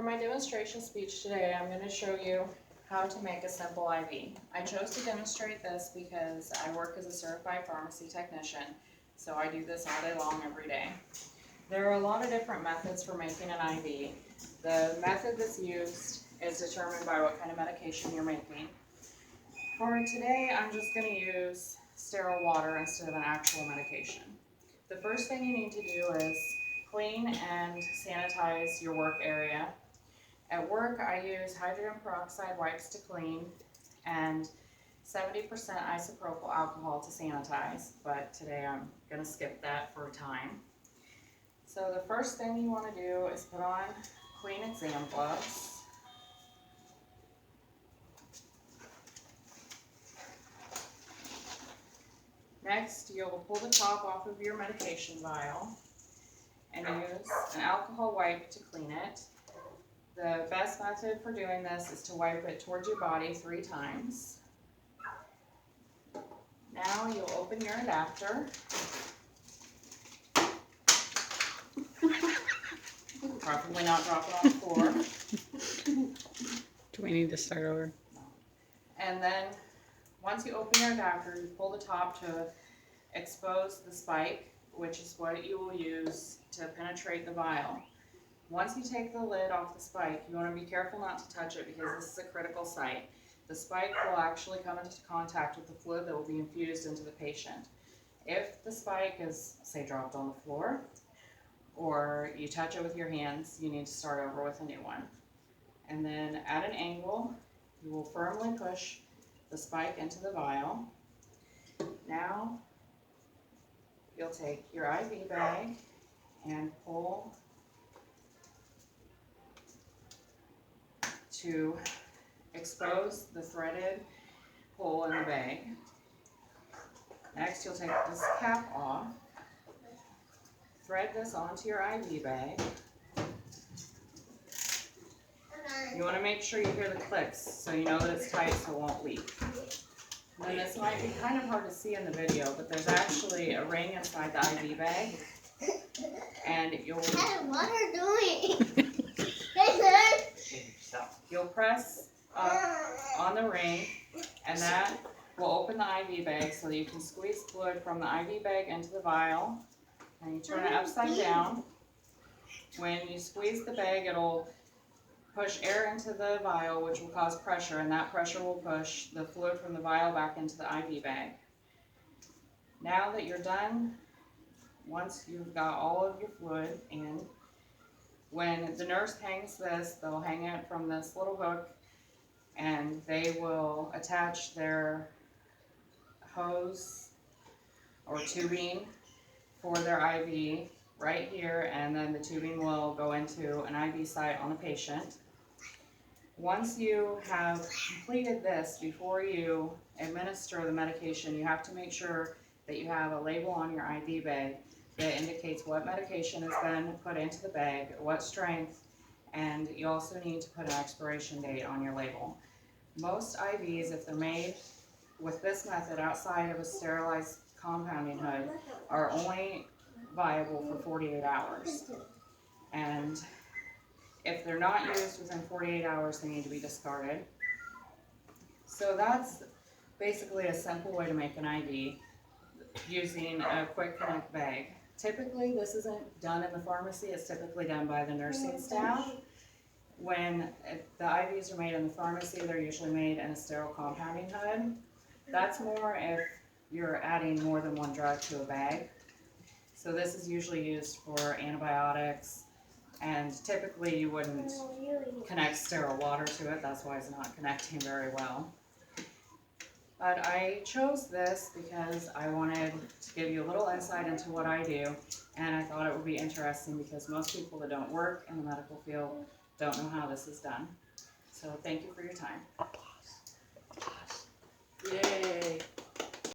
my demonstration speech today, I'm going to show you how to make a simple IV. I chose to demonstrate this because I work as a certified pharmacy technician, so I do this all day long every day. There are a lot of different methods for making an IV. The method that's used is determined by what kind of medication you're making. For today, I'm just going to use sterile water instead of an actual medication. The first thing you need to do is clean and sanitize your work area. At work, I use hydrogen peroxide wipes to clean and 70% isopropyl alcohol to sanitize, but today I'm going to skip that for time. So the first thing you want to do is put on clean exam gloves. Next, you'll pull the top off of your medication vial and use an alcohol wipe to clean it. The best method for doing this is to wipe it towards your body 3 times. Now you'll open your adapter. Probably not drop it on the floor. Do we need to start over? And then once you open your adapter, you pull the top to expose the spike, which is what you will use to penetrate the vial. Once you take the lid off the spike, you want to be careful not to touch it because this is a critical site. The spike will actually come into contact with the fluid that will be infused into the patient. If the spike is, say, dropped on the floor, or you touch it with your hands, you need to start over with a new one. And then at an angle, you will firmly push the spike into the vial. Now, you'll take your IV bag and pull to expose the threaded hole in the bag. Next, you'll take this cap off, thread this onto your IV bag. You want to make sure you hear the clicks so you know that it's tight so it won't leak. And this might be kind of hard to see in the video, but there's actually a ring inside the IV bag. And What are you doing? You'll press up on the ring, and that will open the IV bag so that you can squeeze fluid from the IV bag into the vial. And you turn it upside down. When you squeeze the bag, it'll push air into the vial, which will cause pressure, and that pressure will push the fluid from the vial back into the IV bag. Now that you're done, once you've got all of your fluid in, when the nurse hangs this, they'll hang it from this little hook, and they will attach their hose or tubing for their IV right here, and then the tubing will go into an IV site on the patient. Once you have completed this, before you administer the medication, you have to make sure that you have a label on your IV bag that indicates what medication has been put into the bag, what strength, and you also need to put an expiration date on your label. Most IVs, if they're made with this method outside of a sterilized compounding hood, are only viable for 48 hours. And if they're not used within 48 hours, they need to be discarded. So that's basically a simple way to make an IV using a quick connect bag. Typically, this isn't done in the pharmacy, it's typically done by the nursing staff. When the IVs are made in the pharmacy, they're usually made in a sterile compounding hood. That's more if you're adding more than one drug to a bag. So this is usually used for antibiotics, and typically you wouldn't connect sterile water to it, that's why it's not connecting very well. But I chose this because I wanted to give you a little insight into what I do, and I thought it would be interesting because most people that don't work in the medical field don't know how this is done. So thank you for your time. Applause. Applause. Yay!